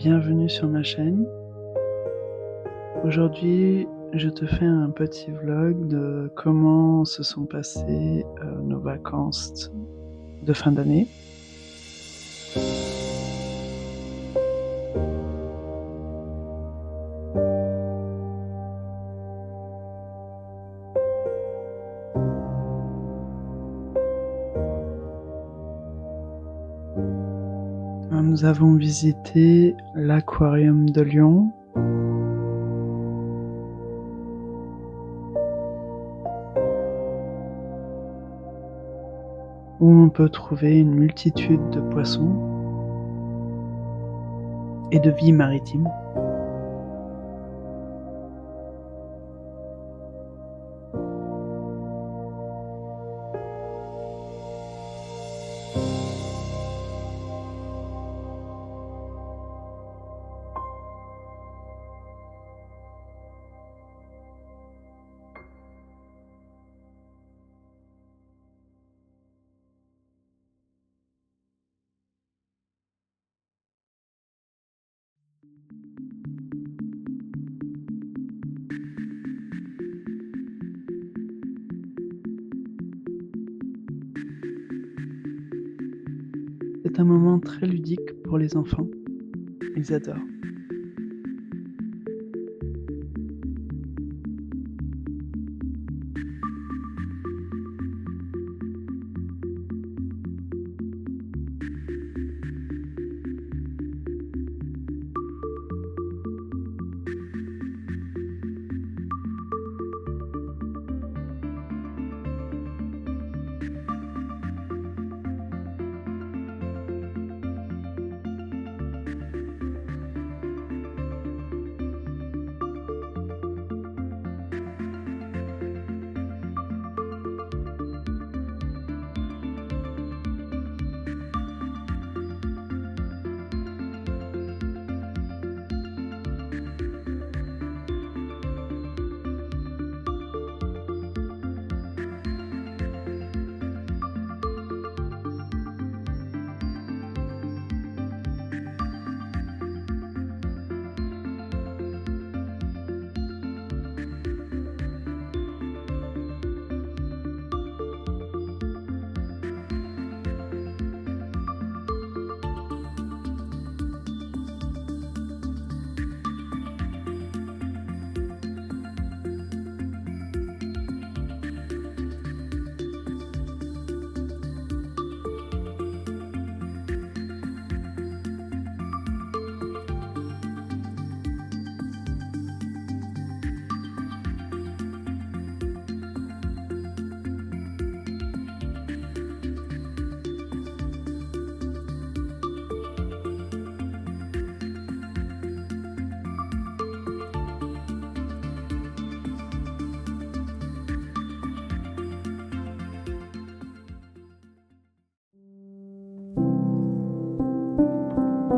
bienvenue sur ma chaîne. Aujourd'hui, je te fais un petit vlog de comment se sont passées nos vacances de fin d'année. Nous avons visité l'aquarium de Lyon, où on peut trouver une multitude de poissons et de vie maritime. C'est un moment très ludique pour les enfants. Ils adorent.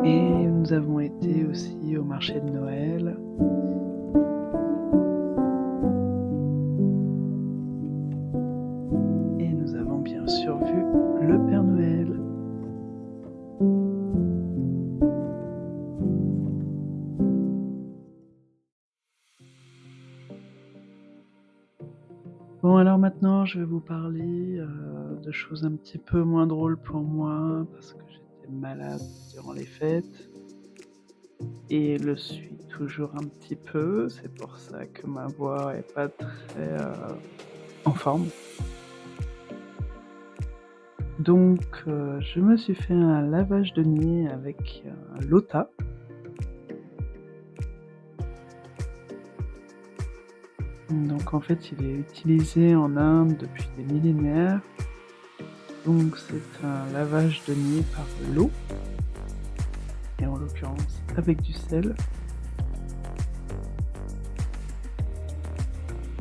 Et nous avons été aussi au marché de Noël. Et nous avons bien sûr vu le Père Noël. Bon, alors maintenant je vais vous parler de choses un petit peu moins drôles pour moi parce que j'étais malade durant les fêtes et le suis toujours un petit peu, c'est pour ça que ma voix est pas très en forme. Donc je me suis fait un lavage de nez avec un Lota. Donc en fait il est utilisé en Inde depuis des millénaires. Donc c'est un lavage de nez par l'eau, et en l'occurrence avec du sel.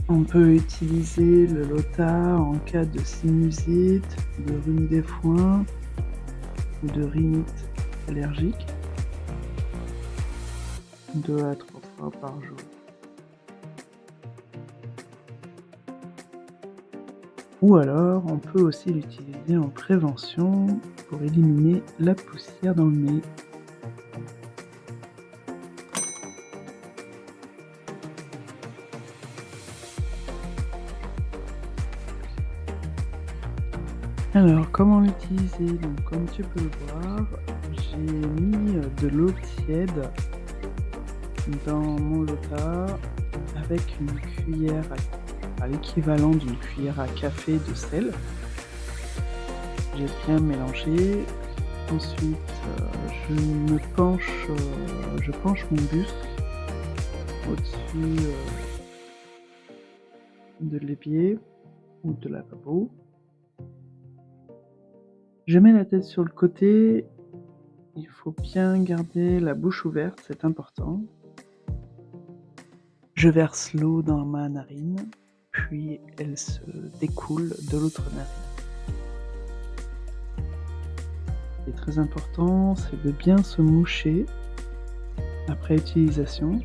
On peut utiliser le Lota en cas de sinusite, de rhume des foins ou de rhinite allergique, 2 à 3 fois par jour. Ou alors, on peut aussi l'utiliser en prévention pour éliminer la poussière dans le nez. Alors, comment l'utiliser? Donc, comme tu peux le voir, j'ai mis de l'eau tiède dans mon lota avec une cuillère à l'équivalent d'une cuillère à café de sel. J'ai bien mélangé. Ensuite, je penche mon buste au-dessus de l'évier ou de lavabo. Je mets la tête sur le côté. Il faut bien garder la bouche ouverte, c'est important. Je verse l'eau dans ma narine, puis elle se découle de l'autre narine. Ce qui est très important, c'est de bien se moucher après utilisation.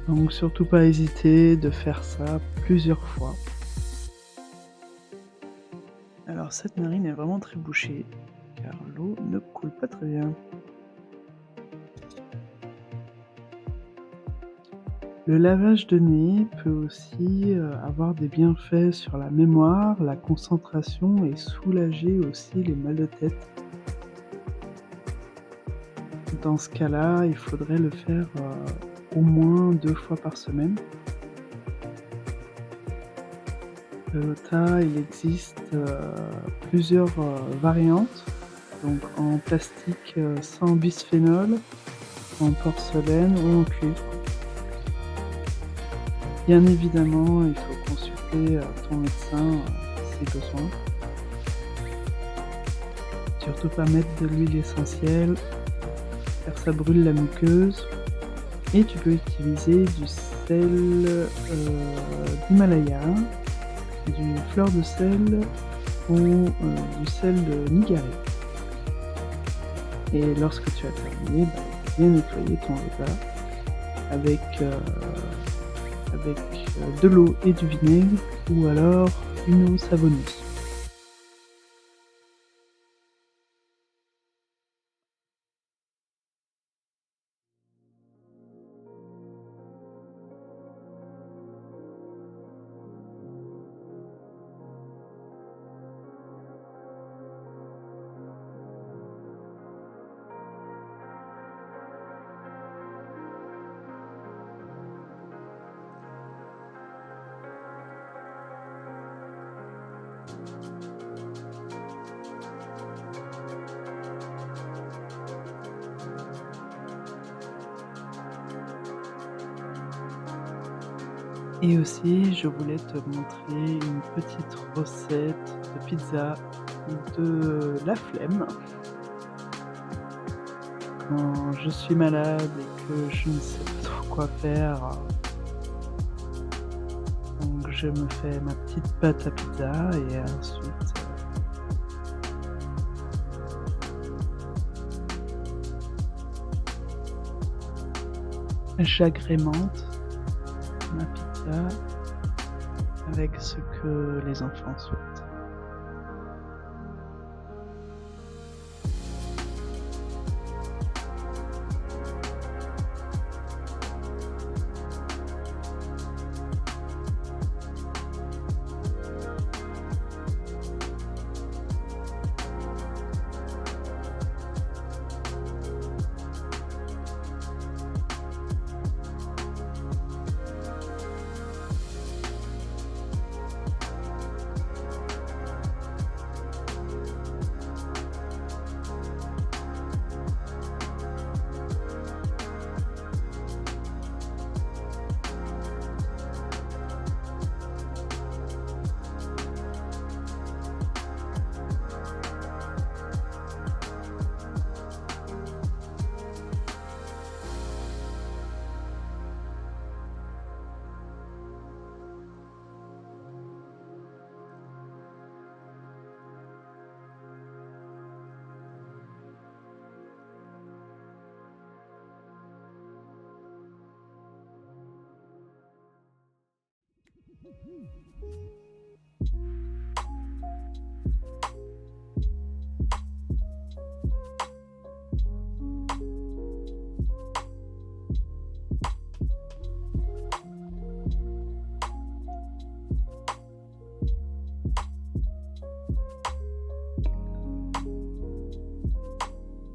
Donc surtout pas hésiter de faire ça plusieurs fois. Alors cette narine est vraiment très bouchée, car l'eau ne coule pas très bien. Le lavage de nez peut aussi avoir des bienfaits sur la mémoire, la concentration et soulager aussi les maux de tête. Dans ce cas-là, il faudrait le faire au moins 2 fois par semaine. Le lota, il existe plusieurs variantes, donc en plastique sans bisphénol, en porcelaine ou en cuivre. Bien évidemment, il faut consulter ton médecin si besoin. Surtout pas mettre de l'huile essentielle, car ça brûle la muqueuse. Et tu peux utiliser du sel d'Himalaya, du fleur de sel ou du sel de Nigaré. Et lorsque tu as terminé, bien nettoyer ton lota avec de l'eau et du vinaigre ou alors une eau savonneuse. Et aussi, je voulais te montrer une petite recette de pizza de la flemme. Quand je suis malade et que je ne sais pas trop quoi faire, donc je me fais ma petite pâte à pizza et ensuite j'agrémente ma pizza avec ce que les enfants souhaitent.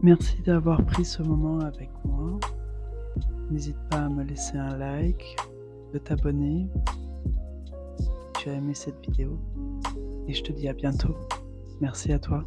Merci d'avoir pris ce moment avec moi. N'hésite pas à me laisser un like, de t'abonner si tu as aimé cette vidéo et je te dis à bientôt. Merci à toi.